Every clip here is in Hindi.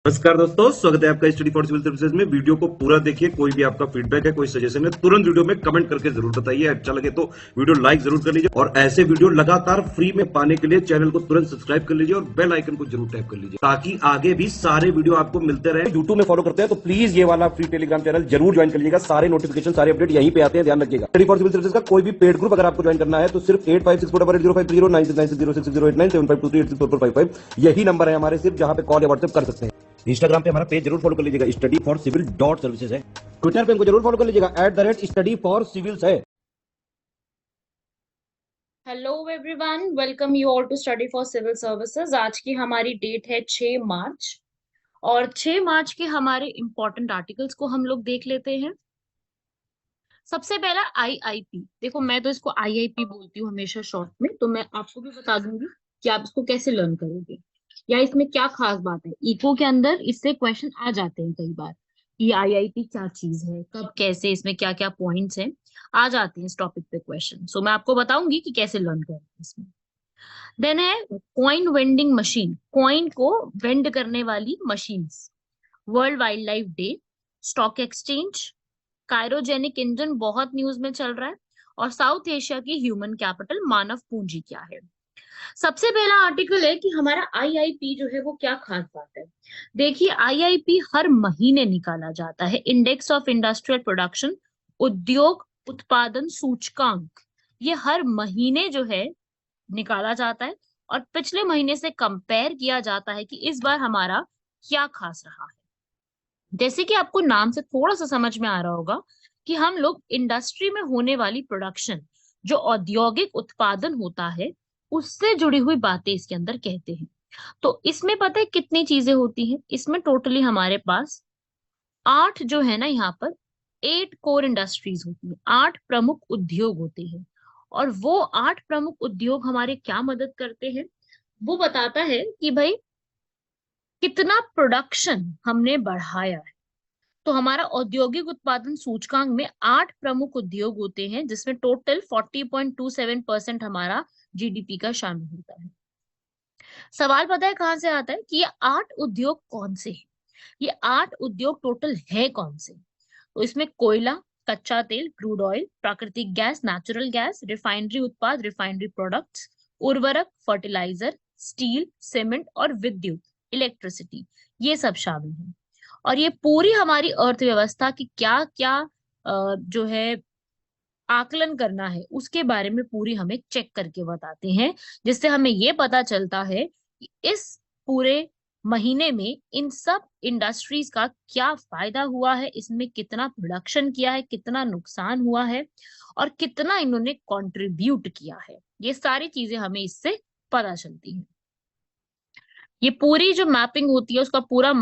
नमस्कार दोस्तों, स्वागत है आपका स्टडी फॉर सिविल सर्विसेज में। वीडियो को पूरा देखिए। कोई भी आपका फीडबैक है, कोई सजेशन है, तुरंत वीडियो में कमेंट करके जरूर बताइए। अच्छा लगे तो वीडियो लाइक जरूर कर लीजिए और ऐसे वीडियो लगातार फ्री में पाने के लिए चैनल को तुरंत सब्सक्राइब कर लीजिए और बेल आइकन को जरूर टैप कर लीजिए ताकि आगे भी सारे वीडियो आपको मिलते रहे। यूट्यूब में फॉलो करते हैं तो प्लीज ये वाला फ्री टेलीग्राम चैनल जरूर ज्वाइन कर लीजिएगा। सारे नोटिफिकेशन, सारे अपडेट यहीं पे आते हैं, ध्यान रखिएगा। स्टडी फॉर सिविल सर्विसेज का कोई भी पेड ग्रुप अगर आपको ज्वाइन करना है तो सिर्फ 856480530969608608960455 यही नंबर है हमारे, सिर्फ जहां पे कॉल या व्हाट्सएप कर सकते हैं। इंस्टाग्राम पे हमारा पेज जरूर फॉलो कर लीजिएगा, स्टडी फॉर सिविल .सर्विसेज है। ट्विटर पे हमको जरूर फॉलो कर लीजिएगा, @स्टडी फॉर सिविल्स है। Hello everyone, welcome you all to study for civil services. आज की हमारी डेट है 6 मार्च और 6 मार्च के हमारे इंपॉर्टेंट आर्टिकल्स को हम लोग देख लेते हैं। सबसे पहला आईआईपी। देखो, मैं तो इसको आईआईपी बोलती हूँ हमेशा शॉर्ट में, तो मैं आपको भी बता दूंगी कि आप इसको कैसे लर्न करोगे या इसमें क्या खास बात है। इको के अंदर इससे क्वेश्चन आ जाते हैं कई बार कि आईआईपी क्या चीज है, कब, कैसे, इसमें क्या क्या पॉइंट्स हैं, आ जाते हैं इस टॉपिक पे क्वेश्चन। सो मैं आपको बताऊंगी कि कैसे लर्न करें इसमें। देन है कॉइन वेंडिंग मशीन, कॉइन को वेंड करने वाली machines. World wildlife day, stock exchange, cryogenic engine बहुत न्यूज में चल रहा है, और साउथ एशिया की ह्यूमन कैपिटल, मानव पूंजी क्या है। सबसे पहला आर्टिकल है कि हमारा आईआईपी जो है वो क्या खास बात है। देखिए, आईआईपी हर महीने निकाला जाता है, इंडेक्स ऑफ इंडस्ट्रियल प्रोडक्शन, उद्योग उत्पादन सूचकांक। ये हर महीने जो है निकाला जाता है और पिछले महीने से कंपेयर किया जाता है कि इस बार हमारा क्या खास रहा है। जैसे कि आपको नाम से थोड़ा सा समझ में आ रहा होगा कि हम लोग इंडस्ट्री में होने वाली प्रोडक्शन, जो औद्योगिक उत्पादन होता है, उससे जुड़ी हुई बातें इसके अंदर कहते हैं। तो इसमें पता है कितनी चीजें होती हैं। इसमें टोटली हमारे पास 8 जो है ना, यहाँ पर 8 कोर इंडस्ट्रीज होती हैं, 8 प्रमुख उद्योग होते हैं। और वो 8 प्रमुख उद्योग हमारे क्या मदद करते हैं, वो बताता है कि भाई कितना प्रोडक्शन हमने बढ़ाया है। तो हमारा औद्योगिक उत्पादन सूचकांक में 8 प्रमुख उद्योग होते हैं, जिसमें टोटल 40.27% हमारा जीडीपी का शामिल होता है। सवाल पता है कहां से आता है कि ये 8 उद्योग कौन से हैं। ये 8 उद्योग टोटल है कौन से। तो इसमें कोयला, कच्चा तेल, क्रूड ऑयल, प्राकृतिक गैस, नेचुरल गैस, रिफाइनरी उत्पाद, रिफाइनरी प्रोडक्ट्स, उर्वरक, फर्टिलाइजर, स्टील, सीमेंट और विद्युत, इलेक्ट्रिसिटी, ये सब शामिल है। और ये पूरी हमारी अर्थव्यवस्था की क्या क्या जो है आकलन करना है, उसके बारे में पूरी हमें चेक करके बताते हैं, जिससे हमें ये पता चलता है कि इस पूरे महीने में इन सब इंडस्ट्रीज का क्या फायदा हुआ है, इसमें कितना प्रोडक्शन किया है, कितना नुकसान हुआ है और कितना इन्होंने कंट्रीब्यूट किया है। ये सारी चीजें हमें इससे पता चलती हैं। ये पूरी जो मैपिंग होती है उसका पूरा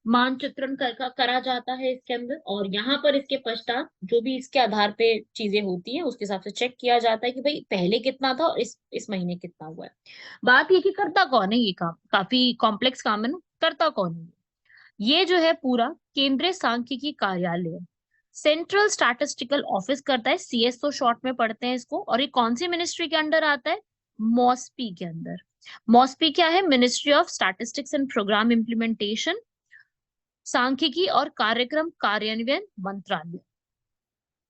मानचित्रण करा जाता है इसके अंदर, और यहाँ पर इसके पश्चात जो भी इसके आधार पे चीजें होती है उसके हिसाब से चेक किया जाता है कि भाई पहले कितना था और इस महीने कितना हुआ है। बात ये कि करता कौन है ये काम, काफी कॉम्प्लेक्स काम है ना, करता कौन है ये जो है पूरा केंद्रीय सांख्यिकी कार्यालय, सेंट्रल स्टैटिस्टिकल ऑफिस करता है, सीएसओ शॉर्ट में पढ़ते हैं इसको। और ये कौन सी मिनिस्ट्री के अंडर आता है, मॉस्पी के अंदर। मॉस्पी क्या है, ministry of statistics and program implementation, सांख्यिकी और कार्यक्रम कार्यान्वयन मंत्रालय।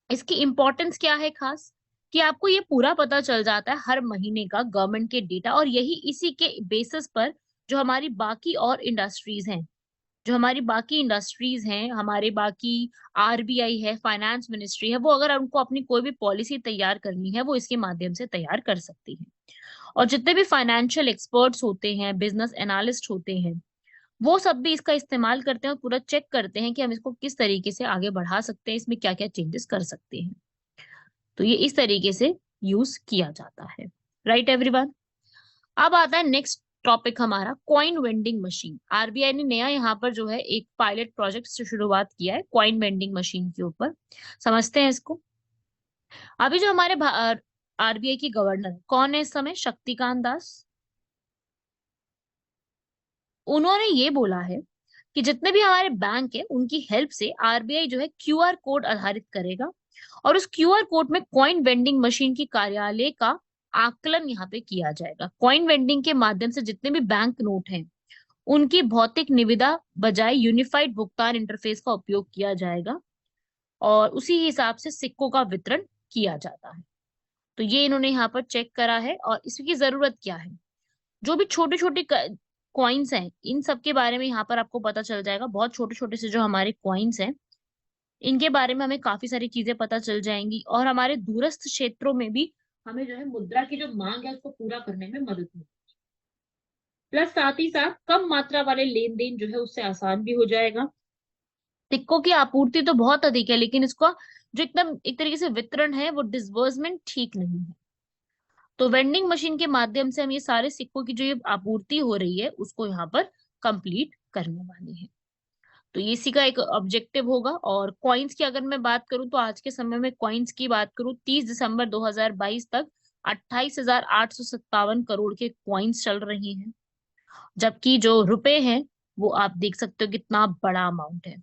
इसकी इंपॉर्टेंस क्या है खास, कि आपको ये पूरा पता चल जाता है हर महीने का गवर्नमेंट के डेटा, और यही इसी के बेसिस पर जो हमारी बाकी और इंडस्ट्रीज हैं, जो हमारी बाकी इंडस्ट्रीज हैं, हमारे बाकी आरबीआई है, फाइनेंस मिनिस्ट्री है, वो अगर उनको अपनी कोई भी पॉलिसी तैयार करनी है वो इसके माध्यम से तैयार कर सकती है। और जितने भी फाइनेंशियल एक्सपर्ट्स होते हैं, बिजनेस एनालिस्ट होते हैं, वो सब भी इसका इस्तेमाल करते हैं और पूरा चेक करते हैं कि हम इसको किस तरीके से आगे बढ़ा सकते हैं, इसमें क्या क्या चेंजेस कर सकते हैं। तो ये इस तरीके से यूज किया जाता है। Right everyone. अब आता है नेक्स्ट टॉपिक हमारा, कॉइन वेंडिंग मशीन। आरबीआई ने नया यहाँ पर जो है एक पायलट प्रोजेक्ट से शुरुआत किया है कॉइन वेंडिंग मशीन के ऊपर। समझते हैं इसको। अभी जो हमारे आरबीआई की गवर्नर कौन है इस समय, शक्तिकांत दास। उन्होंने ये बोला है कि जितने भी हमारे बैंक है उनकी हेल्प से आरबीआई जो है क्यूआर कोड आधारित करेगा, और उस क्यूआर कोड में कॉइन वेंडिंग मशीन की कार्यालय का आकलन यहाँ पे किया जाएगा। कॉइन वेंडिंग के माध्यम से जितने भी बैंक नोट हैं उनकी भौतिक निविदा बजाय यूनिफाइड भुगतान इंटरफेस का उपयोग किया जाएगा और उसी हिसाब से सिक्कों का वितरण किया जाता है। तो ये इन्होंने यहाँ पर चेक करा है। और इसकी जरूरत क्या है, जो भी छोटे छोटे कॉइन्स हैं इन सब के बारे में यहाँ पर आपको पता चल जाएगा। बहुत छोटे छोटे से जो हमारे कॉइन्स हैं इनके बारे में हमें काफी सारी चीजें पता चल जाएंगी और हमारे दूरस्थ क्षेत्रों में भी हमें जो है मुद्रा की जो मांग है उसको पूरा करने में मदद मिलेगी। प्लस साथ ही साथ कम मात्रा वाले लेन देन जो है उससे आसान भी हो जाएगा। सिक्कों की आपूर्ति तो बहुत अधिक है, लेकिन इसका जो एकदम एक तरीके से वितरण है वो डिसबर्समेंट ठीक नहीं है। तो वेंडिंग मशीन के माध्यम से हम ये सारे सिक्कों की जो ये आपूर्ति हो रही है उसको यहाँ पर कंप्लीट करने वाले हैं। तो ये इसी का एक ऑब्जेक्टिव होगा। और कॉइन्स की अगर मैं बात करूं तो आज के समय में कॉइन्स की बात करूं 30 दिसंबर 2022 तक 28,857 करोड़ के कॉइन्स चल रही हैं। जबकि जो रुपए हैं वो आप देख सकते हो कितना बड़ा अमाउंट है।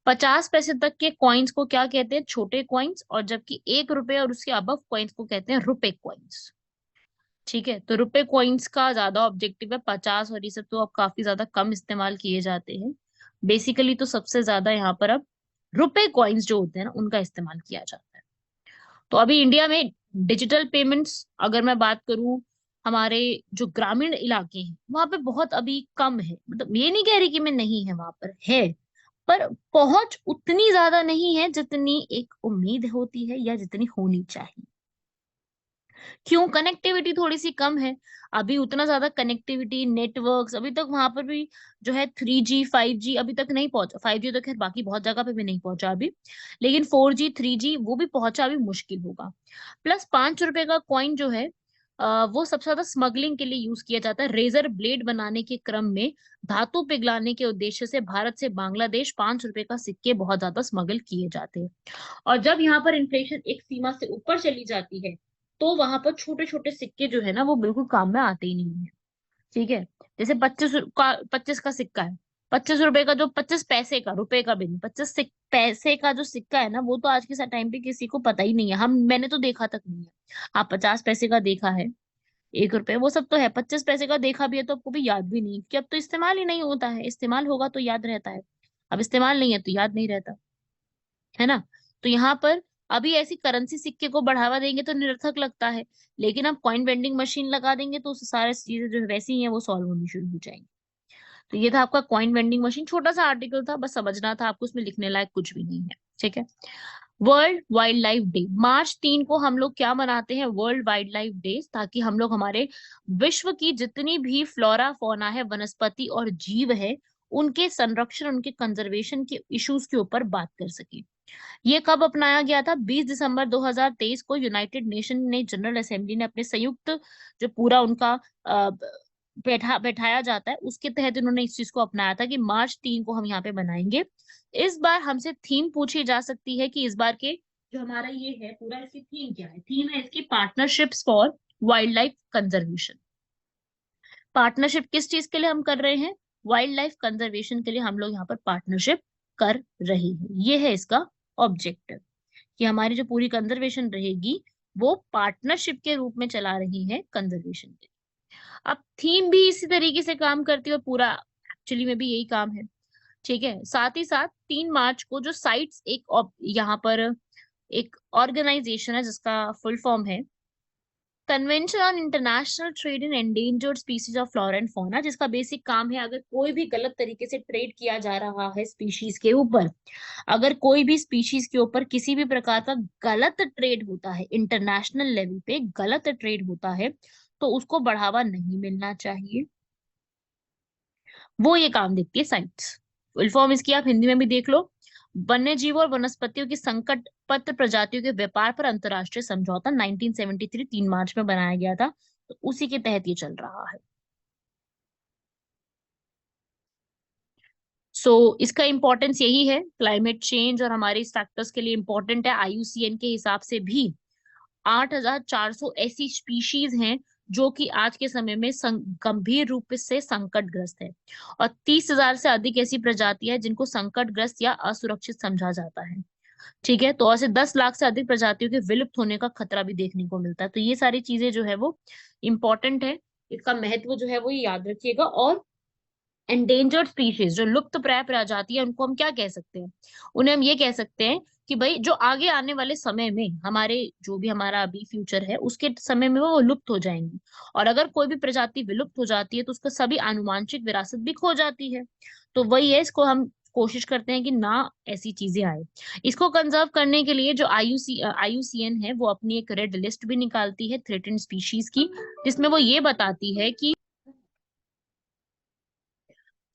50 पैसे तक के कॉइन्स को क्या कहते हैं, छोटे कॉइन्स, और जबकि 1 रुपए और उसके अबव कॉइन्स को कहते हैं रुपए कॉइन्स। ठीक है, तो रुपए कॉइन्स का ज्यादा ऑब्जेक्टिव है। 50 और ये सब तो अब काफी ज्यादा कम इस्तेमाल किए जाते हैं। बेसिकली तो सबसे ज्यादा यहाँ पर अब रुपए कॉइन्स जो होते हैं ना उनका इस्तेमाल किया जाता है। तो अभी इंडिया में डिजिटल पेमेंट्स अगर मैं बात करूं, हमारे जो ग्रामीण इलाके हैं वहां पे बहुत अभी कम है। मतलब ये नहीं कह रही कि मैं नहीं है, वहां पर है, पर पहुंच उतनी ज्यादा नहीं है जितनी एक उम्मीद होती है या जितनी होनी चाहिए। क्यों? कनेक्टिविटी थोड़ी सी कम है। अभी उतना ज्यादा कनेक्टिविटी नेटवर्क्स अभी तक वहां पर भी जो है 3G 5G अभी तक नहीं पहुंचा। 5G तो खैर बाकी बहुत जगह पे भी नहीं पहुंचा अभी, लेकिन 4G 3G वो भी पहुंचा अभी मुश्किल होगा। प्लस 5 रुपए का कॉइन जो है वो सबसे ज्यादा स्मगलिंग के लिए यूज किया जाता है। रेजर ब्लेड बनाने के क्रम में धातु पिघलाने के उद्देश्य से भारत से बांग्लादेश 5 रुपए का सिक्के बहुत ज्यादा स्मगल किए जाते हैं। और जब यहाँ पर इन्फ्लेशन एक सीमा से ऊपर चली जाती है तो वहां पर छोटे छोटे सिक्के जो है ना वो बिल्कुल काम में आते ही नहीं है। ठीक है, जैसे 25 का सिक्का है, 25 रुपए का, जो 25 पैसे का, रुपए का भी नहीं, 25 पैसे का जो सिक्का है ना वो तो आज के टाइम पे किसी को पता ही नहीं है। हम मैंने तो देखा तक नहीं है। हाँ, 50 पैसे का देखा है, 1 रुपए वो सब तो है, 25 पैसे का देखा भी है तो आपको भी याद भी नहीं, कि अब तो इस्तेमाल ही नहीं होता है। इस्तेमाल होगा तो याद रहता है, अब इस्तेमाल नहीं है तो याद नहीं रहता है ना। तो यहाँ पर अभी ऐसी करेंसी सिक्के को बढ़ावा देंगे तो निरर्थक लगता है, लेकिन अब कॉइन वेंडिंग मशीन लगा देंगे तो उससे सारी चीजें जो वैसी ही हैं वो सॉल्व होनी शुरू हो जाएंगी। तो ये था आपका कॉइन वेंडिंग मशीन, छोटा सा आर्टिकल था, बस समझना था आपको, उसमें लिखने लायक कुछ भी नहीं है। ठीक है। वर्ल्ड वाइल्ड लाइफ डे, मार्च 3 को हम लोग क्या मनाते हैं, वर्ल्ड वाइल्ड लाइफ डे, ताकि हम लोग हमारे विश्व की जितनी भी फ्लोरा फौना है, वनस्पति और जीव है, उनके संरक्षण, उनके कंजर्वेशन के इश्यूज के ऊपर बात कर सके। ये कब अपनाया गया था? 20 दिसंबर 2023 को यूनाइटेड नेशन ने, जनरल असेंबली ने अपने संयुक्त जो पूरा उनका बैठाया जाता है उसके तहत इन्होंने इस चीज को अपनाया था कि मार्च 3 को हम यहाँ पे बनाएंगे। इस बार हमसे थीम पूछी जा सकती है कि इस बार के जो हमारा ये है पूरा, इसकी थीम क्या है? थीम है इसकी partnerships for wild life conservation. Partnership किस चीज के लिए हम कर रहे हैं? वाइल्ड लाइफ कंजर्वेशन के लिए हम लोग यहाँ पर पार्टनरशिप कर रहे हैं। ये है इसका ऑब्जेक्टिव, कि हमारी जो पूरी कंजर्वेशन रहेगी वो पार्टनरशिप के रूप में चला रही है कंजर्वेशन के। अब थीम भी इसी तरीके से काम करती है और पूरा एक्चुअली में भी यही काम है। ठीक है, साथ ही साथ 3 मार्च को जो साइट्स एक यहाँ पर एक ऑर्गेनाइजेशन है जिसका फुल फॉर्म है convention on international trade in endangered species of flora and fauna, जिसका बेसिक काम है अगर कोई भी गलत तरीके से ट्रेड किया जा रहा है स्पीशीज के ऊपर, अगर कोई भी स्पीशीज के ऊपर किसी भी प्रकार का गलत ट्रेड होता है, इंटरनेशनल लेवल पे गलत ट्रेड होता है, तो उसको बढ़ावा नहीं मिलना चाहिए। वो ये काम देखती है साइट्स। फुल फॉर्म इसकी आप हिंदी में भी देख लो, वन्य जीवों और वनस्पतियों की संकट पत्र प्रजातियों के व्यापार पर अंतर्राष्ट्रीय समझौता 1973 3 मार्च में बनाया गया था, तो उसी के तहत ये चल रहा है। इसका इंपॉर्टेंस यही है, क्लाइमेट चेंज और हमारे इस फैक्टर्स के लिए इंपॉर्टेंट है। IUCN के हिसाब से भी 8,400 ऐसी स्पीशीज हैं जो कि आज के समय में गंभीर रूप से संकटग्रस्त है, और 30,000 से अधिक ऐसी प्रजातियां हैं जिनको संकटग्रस्त या असुरक्षित समझा जाता है। ठीक है, तो ऐसे 10 लाख से अधिक प्रजातियों के विलुप्त होने का खतरा भी देखने को मिलता है। तो ये सारी चीजें जो है वो इम्पोर्टेंट है, इसका महत्व जो है वो ये याद रखिएगा। और एंडेंजर्ड स्पीशीज, जो लुप्त प्राय प्रजाति है, उनको हम क्या कह सकते हैं? उन्हें हम ये कह सकते हैं कि भाई जो आगे आने वाले समय में हमारे, जो भी हमारा अभी फ्यूचर है उसके समय में वो लुप्त हो जाएंगी। और अगर कोई भी प्रजाति विलुप्त हो जाती है तो उसका सभी आनुवांशिक विरासत भी खो जाती है। तो वही है, इसको हम कोशिश करते हैं कि ना ऐसी चीजें आए। इसको कंजर्व करने के लिए जो आईयूसीएन है वो अपनी एक रेड लिस्ट भी निकालती है थ्रेटेंड स्पीशीज की, जिसमें वो ये बताती है कि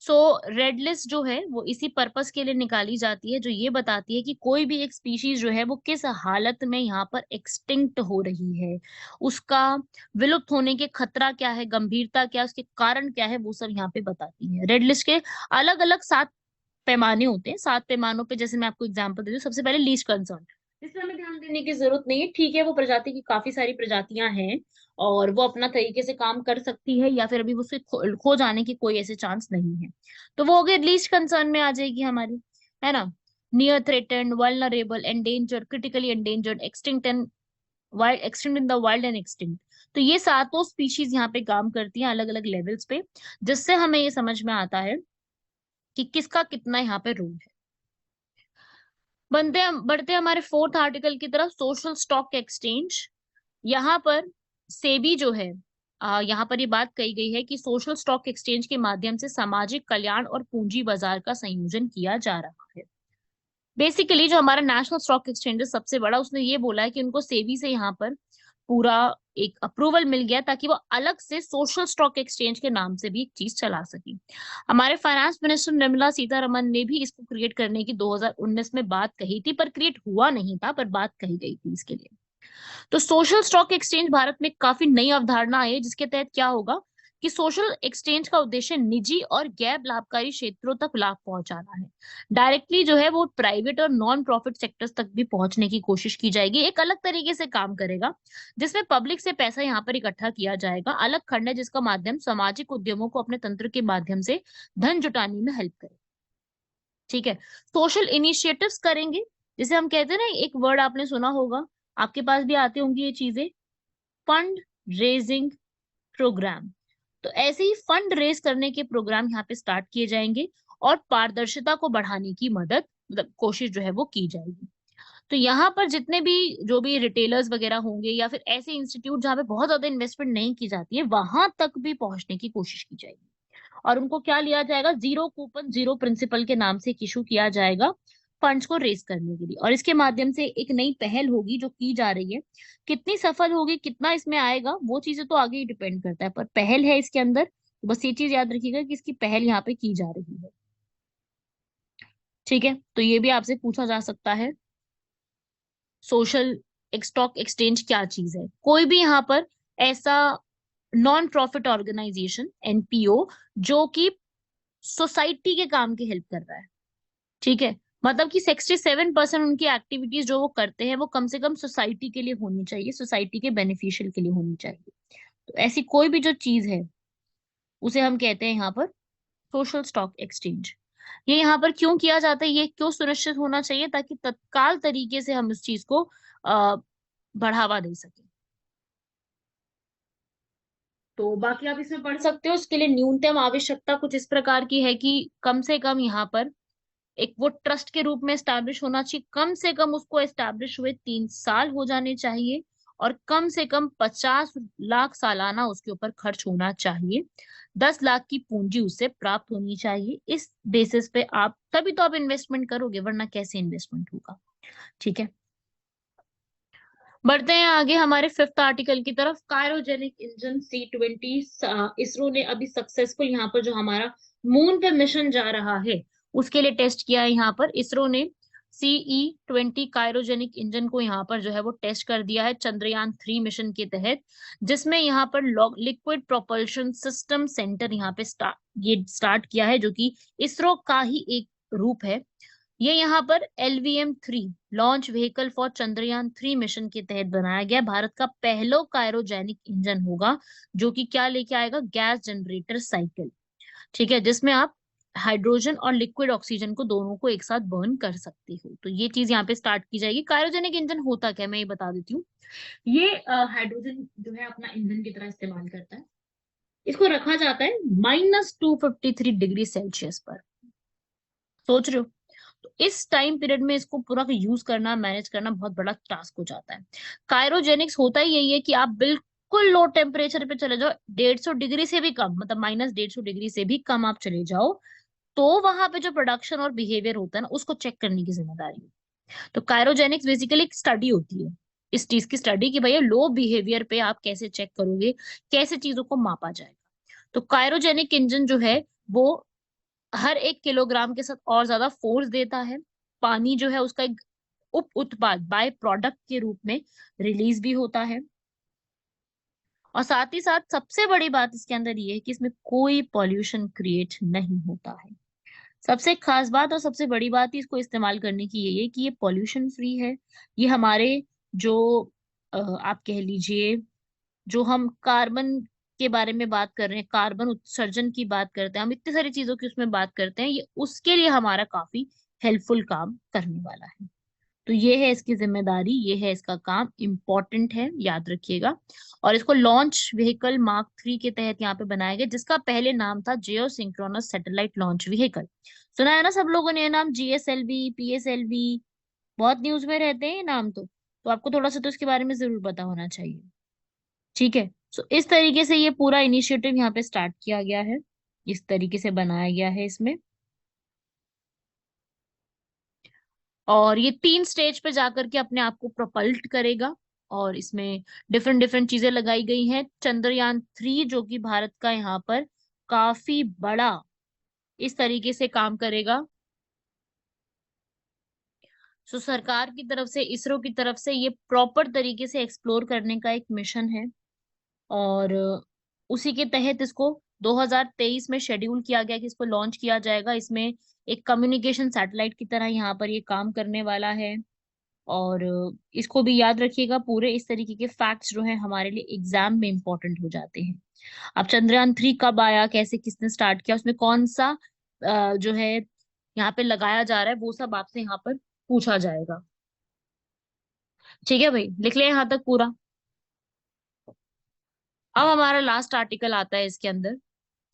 सो रेड लिस्ट जो है वो इसी पर्पस के लिए निकाली जाती है, जो ये बताती है कि कोई भी एक स्पीशीज जो है वो किस हालत में यहाँ पर एक्सटिंक्ट हो रही है, उसका विलुप्त होने के खतरा क्या है, गंभीरता क्या है, उसके कारण क्या है, वो सब यहाँ पे बताती है। रेड लिस्ट के अलग अलग 7 पैमाने होते हैं। 7 पैमानों पे जैसे मैं आपको एग्जांपल दे दूं, सबसे पहले लीस्ट कंसर्न, इस पे हमें ध्यान देने की जरूरत नहीं है। ठीक है, वो प्रजाति की काफी सारी प्रजातियां हैं और वो अपना तरीके से काम कर सकती है, या फिर अभी उसके खो जाने की कोई ऐसे चांस नहीं है, तो वो हो गया लीस्ट कंसर्न में आ जाएगी हमारी, है ना। Near threatened, vulnerable, endangered, critically endangered, extinct and wild, extinct in the wild and extinct. तो ये सातों स्पीशीज यहाँ पे काम करती हैं अलग अलग लेवल्स पे, जिससे हमें ये समझ में आता है कि किसका कितना यहाँ पे रोल है। बढ़ते हमारे फोर्थ आर्टिकल की तरफ, सोशल स्टॉक एक्सचेंज। यहाँ पर सेबी जो है, यहाँ पर ये बात कही गई है कि सोशल स्टॉक एक्सचेंज के माध्यम से सामाजिक कल्याण और पूंजी बाजार का संयोजन किया जा रहा है। बेसिकली जो हमारा नेशनल स्टॉक एक्सचेंज है सबसे बड़ा, उसने ये बोला है कि उनको सेबी से यहाँ पर पूरा एक अप्रूवल मिल गया ताकि वो अलग से सोशल स्टॉक एक्सचेंज के नाम से भी एक चीज चला सके। हमारे फाइनेंस मिनिस्टर निर्मला सीतारमन ने भी इसको क्रिएट करने की 2019 में बात कही थी, पर क्रिएट हुआ नहीं था, पर बात कही गई थी इसके लिए। तो सोशल स्टॉक एक्सचेंज भारत में काफी नई अवधारणा है, जिसके तहत क्या होगा कि सोशल एक्सचेंज का उद्देश्य निजी और गैर लाभकारी क्षेत्रों तक लाभ पहुंचाना है। डायरेक्टली जो है वो प्राइवेट और नॉन प्रॉफिट सेक्टर्स तक भी पहुंचने की कोशिश की जाएगी। एक अलग तरीके से काम करेगा, जिसमें पब्लिक से पैसा यहाँ पर इकट्ठा किया जाएगा। अलग खंड है जिसका माध्यम सामाजिक उद्यमों को अपने तंत्र के माध्यम से धन जुटाने में हेल्प करे। ठीक है, सोशल इनिशिएटिव्स करेंगे, जिसे हम कहते हैं ना, एक वर्ड आपने सुना होगा, आपके पास भी आते होंगी ये चीजें, फंड रेजिंग प्रोग्राम। तो ऐसे ही फंड रेज करने के प्रोग्राम यहाँ पे स्टार्ट किए जाएंगे और पारदर्शिता को बढ़ाने की मदद, मतलब कोशिश जो है वो की जाएगी। तो यहाँ पर जितने भी जो भी रिटेलर्स वगैरह होंगे या फिर ऐसे इंस्टीट्यूट जहाँ पे बहुत ज्यादा इन्वेस्टमेंट नहीं की जाती है, वहां तक भी पहुंचने की कोशिश की जाएगी। और उनको क्या लिया जाएगा, जीरो कूपन जीरो प्रिंसिपल के नाम से इशू किया जाएगा फंड्स को रेस करने के लिए। और इसके माध्यम से एक नई पहल होगी जो की जा रही है। कितनी सफल होगी, कितना इसमें आएगा, वो चीजें तो आगे ही डिपेंड करता है, पर पहल है इसके अंदर। तो बस ये चीज याद रखिएगा कि इसकी पहल यहाँ पे की जा रही है। ठीक है, तो ये भी आपसे पूछा जा सकता है, सोशल स्टॉक एक्सचेंज क्या चीज है। कोई भी यहाँ पर ऐसा नॉन प्रॉफिट ऑर्गेनाइजेशन, एनपीओ, जो कि सोसाइटी के काम की हेल्प कर रहा है। ठीक है, मतलब कि 67% उनकी एक्टिविटीज जो वो करते हैं वो कम से कम सोसाइटी के लिए होनी चाहिए, सोसाइटी के बेनिफिशियल के लिए होनी चाहिए। तो ऐसी कोई भी जो चीज है उसे हम कहते हैं यहाँ पर सोशल स्टॉक एक्सचेंज। ये यहाँ पर क्यों किया जाता है, ये क्यों सुनिश्चित होना चाहिए, ताकि तत्काल तरीके से हम इस चीज को बढ़ावा दे सके। तो बाकी आप इसमें पढ़ सकते हो। इसके लिए न्यूनतम आवश्यकता कुछ इस प्रकार की है कि कम से कम यहाँ पर एक वो ट्रस्ट के रूप में एस्टैब्लिश होना चाहिए, कम से कम उसको एस्टैब्लिश हुए 3 साल हो जाने चाहिए, और कम से कम 50 लाख सालाना उसके ऊपर खर्च होना चाहिए। 10 लाख की पूंजी उससे प्राप्त होनी चाहिए। इस बेसिस पे आप, तभी तो आप इन्वेस्टमेंट करोगे, वरना कैसे इन्वेस्टमेंट होगा। ठीक है, बढ़ते हैं आगे हमारे फिफ्थ आर्टिकल की तरफ, कायरोजेनिक इंजन C-20। इसरो ने अभी सक्सेसफुल यहाँ पर जो हमारा मून पे मिशन जा रहा है उसके लिए टेस्ट किया है। यहाँ पर इसरो ने CE-20 कायरोजेनिक इंजन को यहाँ पर जो है वो टेस्ट कर दिया है चंद्रयान 3 मिशन के तहत, जिसमें यहाँ पर लिक्विड प्रोपल्शन सिस्टम सेंटर यहाँ पे ये स्टार्ट किया है, जो कि इसरो का ही एक रूप है। ये यहाँ पर LVM-3 launch vehicle for Chandrayaan 3 mission के तहत बनाया गया भारत का पहलो कायरोजेनिक इंजन होगा, जो कि क्या लेके आएगा, गैस जनरेटर साइकिल। ठीक है, जिसमें आप हाइड्रोजन और लिक्विड ऑक्सीजन को दोनों को एक साथ बर्न कर सकते हो। तो ये चीज यहाँ पे स्टार्ट की जाएगी। कायरोजेनिक इंजन होता क्या है, मैं ये बता देती हूँ। ये हाइड्रोजन जो है अपना ईंधन की तरह इस्तेमाल करता है। इसको रखा जाता है -253 डिग्री सेल्सियस पर। सोच रहे हो? तो इस टाइम पीरियड में इसको पूरा यूज करना, मैनेज करना बहुत बड़ा टास्क हो जाता है। कायरोजेनिक्स होता ही यही है कि आप बिल्कुल लो टेम्परेचर पे चले जाओ, 150 डिग्री से भी कम, मतलब -150 डिग्री से भी कम आप चले जाओ, तो वहां पे जो प्रोडक्शन और बिहेवियर होता है ना, उसको चेक करने की जिम्मेदारी है। तो कायरोजेनिक्स बेसिकली एक स्टडी होती है, इस चीज की स्टडी, कि भैया लो बिहेवियर पे आप कैसे चेक करोगे, कैसे चीजों को मापा जाएगा। तो कायरोजेनिक इंजन जो है वो हर 1 किलोग्राम के साथ और ज्यादा फोर्स देता है। पानी जो है उसका एक उप उत्पाद, बाय प्रोडक्ट के रूप में रिलीज भी होता है। और साथ ही साथ सबसे बड़ी बात इसके अंदर ये है कि इसमें कोई पॉल्यूशन क्रिएट नहीं होता है। सबसे खास बात और सबसे बड़ी बात इसको इस्तेमाल करने की यही है कि ये पॉल्यूशन फ्री है। ये हमारे जो आप कह लीजिए, जो हम कार्बन के बारे में बात कर रहे हैं, कार्बन उत्सर्जन की बात करते हैं, हम इतनी सारी चीजों की उसमें बात करते हैं, ये उसके लिए हमारा काफी हेल्पफुल काम करने वाला है। तो ये है इसकी जिम्मेदारी, ये है इसका काम, इम्पोर्टेंट है, याद रखिएगा। और इसको लॉन्च व्हीकल Mark 3 के तहत यहाँ पे बनाया गया, जिसका पहले नाम था जियो सिंक्रोनस सैटेलाइट लॉन्च व्हीकल। सुना है ना सब लोगों ने ये नाम, GSLV, PSLV, बहुत न्यूज में रहते हैं ये नाम। तो आपको थोड़ा सा तो इसके बारे में जरूर पता होना चाहिए। ठीक है। सो इस तरीके से ये पूरा इनिशिएटिव यहाँ पे स्टार्ट किया गया है, इस तरीके से बनाया गया है इसमें। और ये 3 स्टेज पे जाकर के अपने आप को प्रोपल्ट करेगा। और इसमें डिफरेंट डिफरेंट चीजें लगाई गई हैं। चंद्रयान 3 जो कि भारत का यहाँ पर काफी बड़ा इस तरीके से काम करेगा। सो सरकार की तरफ से, इसरो की तरफ से ये प्रॉपर तरीके से एक्सप्लोर करने का एक मिशन है। और उसी के तहत इसको 2023 में शेड्यूल किया गया कि इसको लॉन्च किया जाएगा। इसमें एक कम्युनिकेशन सैटेलाइट की तरह यहाँ पर ये काम करने वाला है। और इसको भी याद रखिएगा, पूरे इस तरीके के फैक्ट्स जो है हमारे लिए एग्जाम में इंपॉर्टेंट हो जाते हैं। अब चंद्रयान 3 कब आया, कैसे, किसने स्टार्ट किया, उसमें कौन सा जो है यहाँ पे लगाया जा रहा है, वो सब आपसे यहाँ पर पूछा जाएगा। ठीक है भाई, लिख लिया यहाँ तक पूरा। अब हमारा लास्ट आर्टिकल आता है इसके अंदर,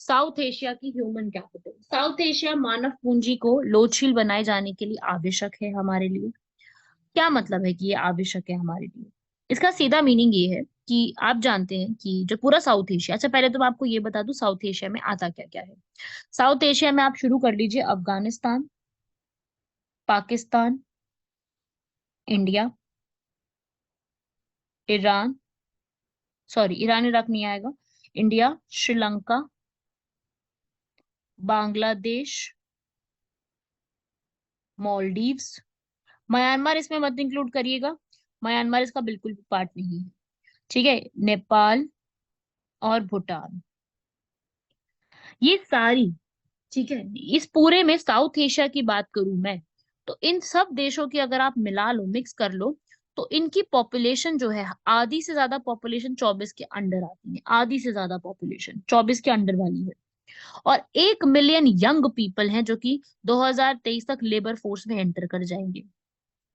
साउथ एशिया की ह्यूमन कैपिटल। साउथ एशिया मानव पूंजी को लोचशील बनाए जाने के लिए आवश्यक है हमारे लिए। क्या मतलब है कि ये आवश्यक है हमारे लिए? इसका सीधा मीनिंग ये है कि आप जानते हैं कि जो पूरा साउथ एशिया, अच्छा पहले तो मैं आपको ये बता दूं साउथ एशिया में आता क्या क्या है। साउथ एशिया में आप शुरू कर लीजिए, Afghanistan, Pakistan, India, Iran, sorry Iran Iraq नहीं आएगा, India, Sri Lanka, Bangladesh, Maldives. Myanmar इसमें मत इंक्लूड करिएगा, म्यांमार इसका बिल्कुल भी पार्ट नहीं है। ठीक है, नेपाल और भूटान, ये सारी, ठीक है, इस पूरे में साउथ एशिया की बात करूं मैं, तो इन सब देशों की अगर आप मिला लो, मिक्स कर लो, तो इनकी पॉपुलेशन जो है, आधी से ज्यादा पॉपुलेशन 24 के अंडर आती है, आधी से ज्यादा पॉपुलेशन 24 के अंडर वाली है। और 1 मिलियन यंग पीपल हैं जो कि 2023 तक लेबर फोर्स में एंटर कर जाएंगे।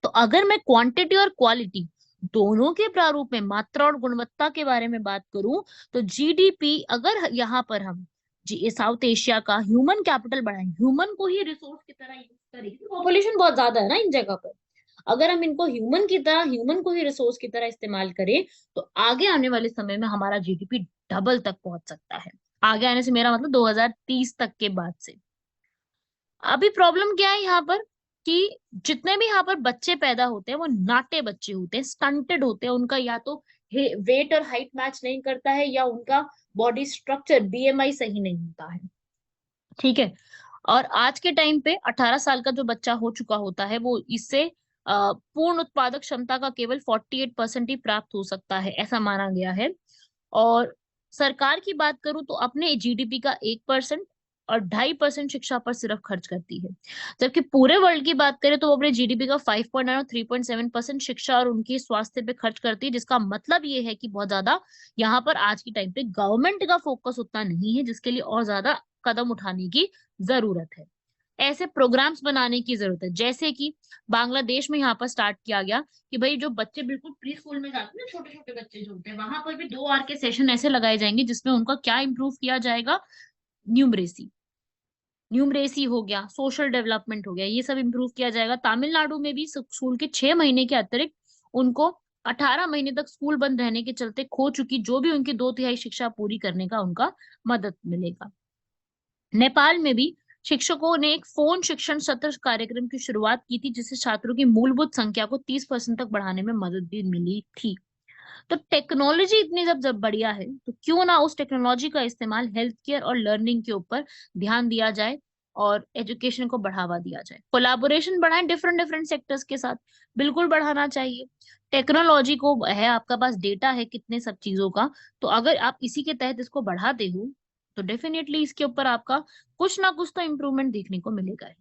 तो अगर मैं क्वांटिटी और क्वालिटी दोनों के प्रारूप में, मात्रा और गुणवत्ता के बारे में बात करूं, तो GDP अगर यहाँ पर हम जी साउथ एशिया का ह्यूमन कैपिटल बढ़ाएं, ह्यूमन को ही रिसोर्स की तरह यूज करेंगे, पॉपुलेशन बहुत ज्यादा है ना इन जगह पर, अगर हम इनको ह्यूमन की तरह, ह्यूमन को ही रिसोर्स की तरह इस्तेमाल करें, तो आगे आने वाले समय में हमारा GDP डबल तक पहुंच सकता है। आगे आने से मेरा मतलब 2030 तक के बाद से। अभी प्रॉब्लम क्या है यहाँ पर कि जितने भी यहाँ पर बच्चे पैदा होते हैं वो नाटे बच्चे होते हैं, स्टंटेड होते हैं, उनका या तो वेट और हाइट मैच नहीं करता है, या उनका बॉडी स्ट्रक्चर, BMI सही नहीं होता है। ठीक है। और आज के टाइम पे 18 साल का जो बच्चा हो चुका होता है, वो इससे पूर्ण उत्पादक क्षमता का केवल 48% ही प्राप्त हो सकता है, ऐसा माना गया है। और सरकार की बात करूं तो अपने GDP का 1% और 2.5% शिक्षा पर सिर्फ खर्च करती है। जबकि पूरे वर्ल्ड की बात करें तो वो अपने GDP का 5.9 और 3.7% शिक्षा और उनके स्वास्थ्य पे खर्च करती है, जिसका मतलब ये है कि बहुत ज्यादा यहाँ पर आज की टाइम पे गवर्नमेंट का फोकस उतना नहीं है, जिसके लिए और ज्यादा कदम उठाने की जरूरत है। ऐसे प्रोग्राम्स बनाने की जरूरत है। जैसे कि बांग्लादेश में यहाँ पर स्टार्ट किया गया कि भाई जो बच्चे बिल्कुल प्री स्कूल में जाते हैं ना, छोटे छोटे बच्चे जो होते हैं, वहां पर भी 2 आवर के सेशन ऐसे लगाए जाएंगे जिसमें उनका क्या इंप्रूव किया जाएगा, न्यूमरेसी, न्यूमरेसी हो गया, सोशल डेवलपमेंट हो गया, ये सब इंप्रूव किया जाएगा। तमिलनाडु में भी स्कूल के 6 महीने के अतिरिक्त उनको 18 महीने तक स्कूल बंद रहने के चलते खो चुकी जो भी उनकी 2/3 शिक्षा पूरी करने का उनका मदद मिलेगा। नेपाल में भी शिक्षकों ने एक फोन शिक्षण सत्र कार्यक्रम की शुरुआत की थी जिससे छात्रों की मूलभूत संख्या को 30% तक बढ़ाने में मदद भी मिली थी। तो टेक्नोलॉजी इतनी जब बढ़िया है तो क्यों ना उस टेक्नोलॉजी का इस्तेमाल हेल्थ केयर और लर्निंग के ऊपर ध्यान दिया जाए और एजुकेशन को बढ़ावा दिया जाए। कोलैबोरेशन बढ़ाएं डिफरेंट डिफरेंट सेक्टर्स के साथ, बिल्कुल बढ़ाना चाहिए। टेक्नोलॉजी को है, आपका पास डेटा है कितने सब चीजों का, तो अगर आप इसी के तहत इसको बढ़ाते हो तो डेफिनेटली इसके ऊपर आपका कुछ ना कुछ तो इम्प्रूवमेंट देखने को मिलेगा ही।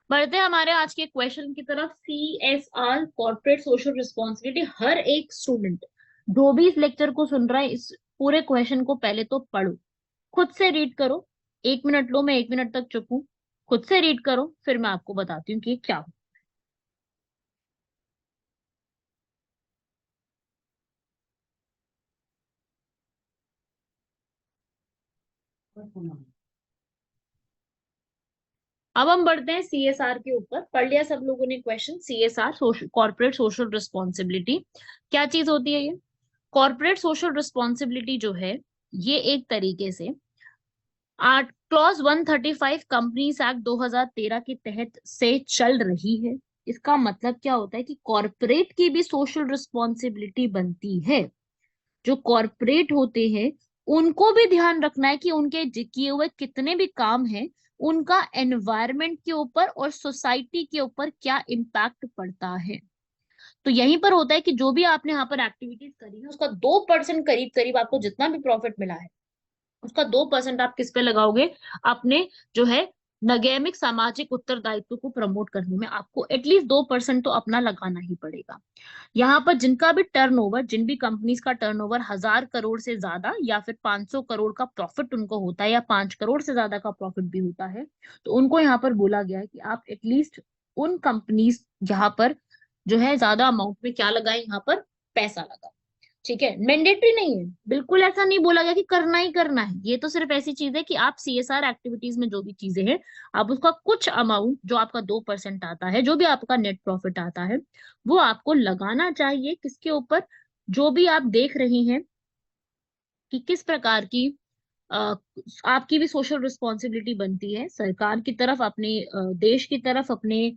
बढ़ते हैं हमारे आज के क्वेश्चन की तरफ। CSR, corporate social responsibility. हर एक स्टूडेंट जो भी इस लेक्चर को सुन रहा है, इस पूरे क्वेश्चन को पहले तो पढ़ो, खुद से रीड करो। 1 मिनट लो, मैं 1 मिनट तक चुप हूँ, खुद से रीड करो, फिर मैं आपको बताती हूँ कि ये क्या हो। अब हम बढ़ते हैं CSR के ऊपर। पढ़ लिया सब लोगों ने question. CSR, social corporate social responsibility, क्या चीज होती है ये? कॉर्पोरेट सोशल रिस्पॉन्सिबिलिटी जो है, ये एक तरीके से आर्ट क्लॉज 135 कंपनीज एक्ट 2013 के तहत से चल रही है। इसका मतलब क्या होता है कि कॉर्पोरेट की भी सोशल रिस्पॉन्सिबिलिटी बनती है। जो कॉर्पोरेट होते हैं उनको भी ध्यान रखना है कि उनके किए हुए कितने भी काम हैं उनका एनवायरमेंट के ऊपर और सोसाइटी के ऊपर क्या इम्पैक्ट पड़ता है। तो यहीं पर होता है कि जो भी आपने यहाँ पर एक्टिविटीज करी है उसका 2% करीब करीब आपको जितना भी प्रॉफिट मिला है उसका 2% आप किस पे लगाओगे? अपने जो है नैतिक सामाजिक उत्तरदायित्व को प्रमोट करने में आपको एटलीस्ट 2% तो अपना लगाना ही पड़ेगा। यहाँ पर जिनका भी टर्नओवर, जिन भी कंपनीज का टर्नओवर 1000 करोड़ से ज्यादा या फिर 500 करोड़ का प्रॉफिट उनको होता है या 5 करोड़ से ज्यादा का प्रॉफिट भी होता है, तो उनको यहाँ पर बोला गया है कि आप एटलीस्ट उन कंपनीज जहां पर जो है ज्यादा अमाउंट में क्या लगाए, यहाँ पर पैसा लगा। ठीक है, मैंडेटरी नहीं है, बिल्कुल ऐसा नहीं बोला गया कि करना ही करना है। ये तो सिर्फ ऐसी चीज है कि आप CSR एक्टिविटीज में जो भी चीजें हैं, आप उसका कुछ अमाउंट जो आपका 2% आता है, जो भी आपका नेट प्रॉफिट आता है, वो आपको लगाना चाहिए किसके ऊपर? जो भी आप देख रहे हैं कि किस प्रकार की अ, आपकी भी सोशल रिस्पॉन्सिबिलिटी बनती है सरकार की तरफ, अपने देश की तरफ, अपने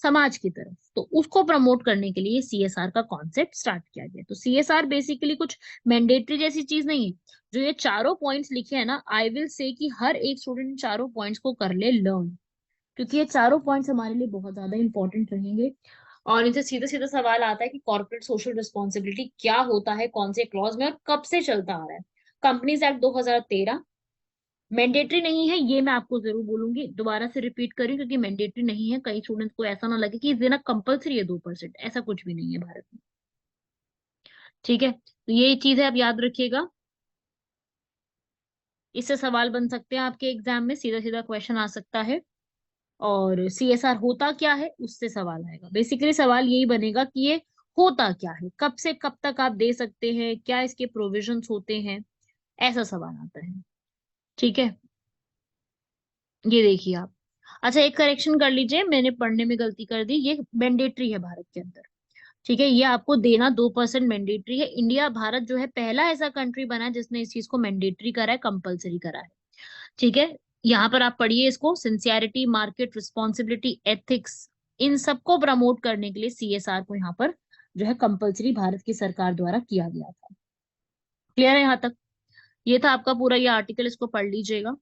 समाज की तरफ, तो उसको प्रमोट करने के लिए CSR का कॉन्सेप्ट स्टार्ट किया गया। तो CSR बेसिकली कुछ मैंडेटरी जैसी चीज नहीं है। जो ये चारों पॉइंट्स लिखे हैं ना, आई विल से कि हर एक स्टूडेंट चारों पॉइंट्स को कर ले लर्न, क्योंकि ये चारों पॉइंट्स हमारे लिए बहुत ज्यादा इंपॉर्टेंट रहेंगे। और इनसे सीधा सीधा सवाल आता है कि कॉर्पोरेट सोशल रिस्पॉन्सिबिलिटी क्या होता है, कौन से क्लॉज में, और कब से चलता आ रहा है। कंपनीज एक्ट 2013 मैंडेटरी नहीं है, ये मैं आपको जरूर बोलूंगी, दोबारा से रिपीट करी क्योंकि मैंडेटरी नहीं है, कई स्टूडेंट्स को ऐसा ना लगे कि देना कंपलसरी है 2%, ऐसा कुछ भी नहीं है भारत में। ठीक है, तो ये चीज है, आप याद रखिएगा। इससे सवाल बन सकते हैं आपके एग्जाम में, सीधा सीधा क्वेश्चन आ सकता है। और CSR होता क्या है उससे सवाल आएगा। बेसिकली सवाल यही बनेगा कि ये होता क्या है, कब से कब तक आप दे सकते हैं, क्या इसके प्रोविजंस होते हैं, ऐसा सवाल आता है। ठीक है, ये देखिए आप। अच्छा, एक करेक्शन कर लीजिए, मैंने पढ़ने में गलती कर दी, ये मैंडेटरी है भारत के अंदर। ठीक है, ये आपको देना 2% मैंडेटरी है। इंडिया, भारत जो है पहला ऐसा कंट्री बना है जिसने इस चीज को मैंडेटरी करा है, कंपलसरी करा है। ठीक है, यहाँ पर आप पढ़िए इसको, सिंसियरिटी, मार्केट रिस्पॉन्सिबिलिटी, एथिक्स, इन सबको प्रमोट करने के लिए CSR को यहाँ पर जो है कंपलसरी भारत की सरकार द्वारा किया गया था। क्लियर है यहाँ तक? ये था आपका पूरा ये आर्टिकल, इसको पढ़ लीजिएगा।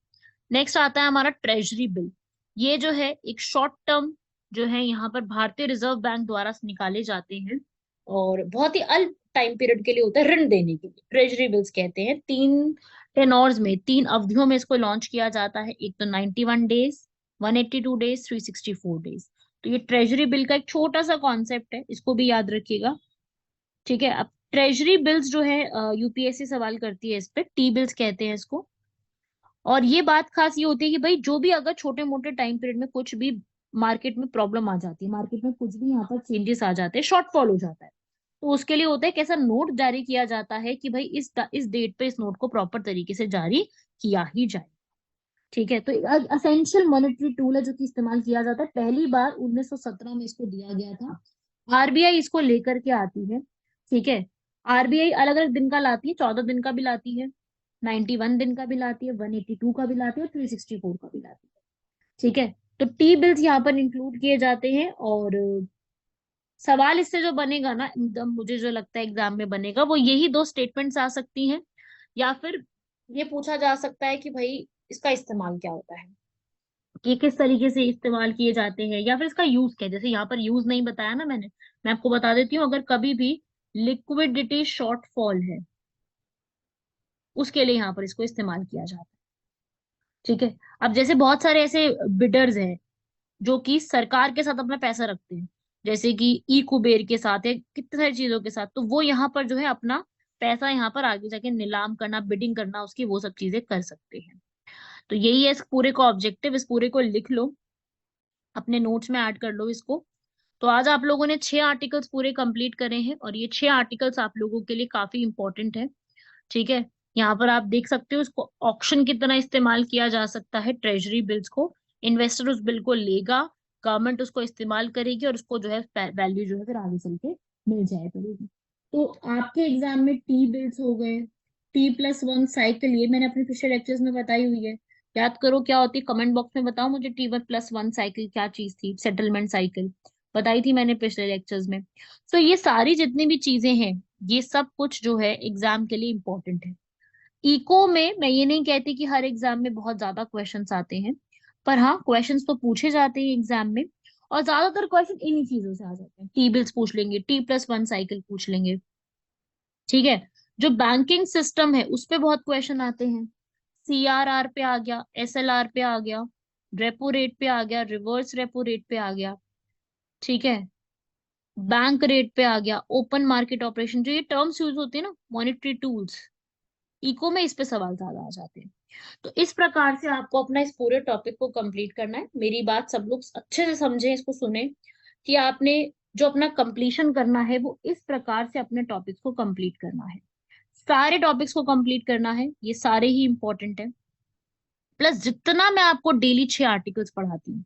नेक्स्ट आता है हमारा ट्रेजरी बिल। ये जो है एक शॉर्ट टर्म जो है यहाँ पर भारतीय रिजर्व बैंक द्वारा निकाले जाते हैं और बहुत ही अल्प टाइम पीरियड के लिए होता है, ऋण देने के लिए ट्रेजरी बिल्स कहते हैं। 3 टेनोर्स में, 3 अवधियों में इसको लॉन्च किया जाता है। एक तो 91 डेज, 182 डेज, 364 डेज। तो ये ट्रेजरी बिल का एक छोटा सा कॉन्सेप्ट है, इसको भी याद रखिएगा। ठीक है, अब ट्रेजरी बिल्स जो है UPSC सवाल करती है इस पे, T बिल्स कहते हैं इसको। और ये बात खास ये होती है कि भाई जो भी अगर छोटे मोटे टाइम पीरियड में कुछ भी मार्केट में प्रॉब्लम आ जाती है, मार्केट में कुछ भी यहाँ पर चेंजेस आ जाते हैं, शॉर्टफॉल हो जाता है, तो उसके लिए होता है कैसा नोट जारी किया जाता है कि भाई इस डेट पे इस नोट को प्रॉपर तरीके से जारी किया ही जाए। ठीक है, तो असेंशियल मॉनेटरी टूल है जो कि इस्तेमाल किया जाता है। पहली बार 1917 में इसको दिया गया था। आरबीआई इसको लेकर के आती है। ठीक है, आरबीआई अलग अलग दिन का लाती है, 14 दिन का भी लाती है, 91 दिन का भी लाती है, 182 का भी लाती है और 364 का भी लाती है। ठीक है, तो टी बिल्स यहाँ पर इंक्लूड किए जाते हैं। और सवाल इससे जो बनेगा ना, एकदम मुझे जो लगता है एग्जाम में बनेगा, वो यही दो स्टेटमेंट्स आ सकती हैं, या फिर ये पूछा जा सकता है कि भाई इसका इस्तेमाल क्या होता है, कि किस तरीके से इस्तेमाल किए जाते हैं, या फिर इसका यूज क्या है। जैसे यहाँ पर यूज नहीं बताया ना मैंने, मैं आपको बता देती हूँ, अगर कभी भी लिक्विडिटी शॉर्टफॉल है, उसके लिए यहाँ पर इसको इस्तेमाल किया जाता है। ठीक है, अब जैसे बहुत सारे ऐसे बिडर्स हैं जो कि सरकार के साथ अपना पैसा रखते हैं, जैसे कि ई कुबेर के साथ है, कितने सारी चीजों के साथ, तो वो यहाँ पर जो है अपना पैसा यहाँ पर आगे जाके नीलाम करना, बिडिंग करना, उसकी वो सब चीजें कर सकते हैं। तो यही है इस पूरे का ऑब्जेक्टिव, इस पूरे को लिख लो, अपने नोट्स में ऐड कर लो इसको। तो आज आप लोगों ने 6 आर्टिकल्स पूरे कंप्लीट करे हैं, और ये 6 आर्टिकल्स आप लोगों के लिए काफी इंपॉर्टेंट है। ठीक है, यहाँ पर आप देख सकते हो इसको ऑक्शन की तरह इस्तेमाल किया जा सकता है, ट्रेजरी बिल्स को। इन्वेस्टर उस बिल को लेगा, गवर्नमेंट उसको इस्तेमाल करेगी, और उसको जो है वैल्यू जो है फिर आगे चल के मिल जाया करेगी। तो आपके एग्जाम में टी बिल्स हो गए, T+1 साइकिल, ये मैंने अपने पिछले लेक्चर्स में बताई हुई है, याद करो क्या होती है, कमेंट बॉक्स में बताओ मुझे, T+1 साइकिल क्या चीज थी, सेटलमेंट साइकिल बताई थी मैंने पिछले लेक्चर्स में। तो ये सारी जितनी भी चीजें हैं, ये सब कुछ जो है एग्जाम के लिए इंपॉर्टेंट है। इको में मैं ये नहीं कहती कि हर एग्जाम में बहुत ज्यादा क्वेश्चंस आते हैं, पर हाँ क्वेश्चंस तो पूछे जाते हैं एग्जाम में, और ज्यादातर क्वेश्चन इन्हीं चीजों से आ जाते हैं। टी बिल्स पूछ लेंगे, T+1 साइकिल पूछ लेंगे। ठीक है, जो बैंकिंग सिस्टम है उस पे बहुत क्वेश्चन आते हैं, CRR पे आ गया, SLR पे आ गया, रेपो रेट पे आ गया, रिवर्स रेपो रेट पे आ गया। ठीक है, बैंक रेट पे आ गया, ओपन मार्केट ऑपरेशन, जो ये टर्म्स यूज होते हैं ना, मॉनेटरी टूल्स, इको में इस पे सवाल ज्यादा आ जाते हैं। तो इस प्रकार से आपको अपना इस पूरे टॉपिक को कंप्लीट करना है। मेरी बात सब लोग अच्छे से समझे, इसको सुने, कि आपने जो अपना कंप्लीशन करना है वो इस प्रकार से अपने टॉपिक्स को कंप्लीट करना है। सारे टॉपिक्स को कंप्लीट करना है, ये सारे ही इंपॉर्टेंट है। प्लस जितना मैं आपको डेली 6 आर्टिकल्स पढ़ाती हूँ,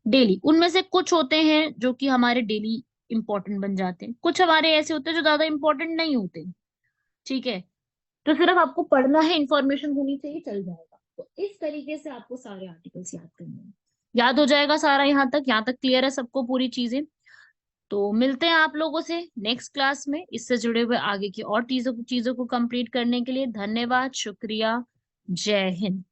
डेली, उनमें से कुछ होते हैं जो कि हमारे डेली इंपॉर्टेंट बन जाते हैं, कुछ हमारे ऐसे होते हैं जो ज्यादा इंपॉर्टेंट नहीं होते। ठीक है, तो सिर्फ आपको पढ़ना है, इंफॉर्मेशन होनी चाहिए, चल जाएगा। तो इस तरीके से आपको सारे आर्टिकल्स याद करने हैं, याद हो जाएगा सारा। यहाँ तक क्लियर है सबको पूरी चीजें? तो मिलते हैं आप लोगों से नेक्स्ट क्लास में, इससे जुड़े हुए आगे की और चीजों को कंप्लीट करने के लिए। धन्यवाद, शुक्रिया, जय हिंद।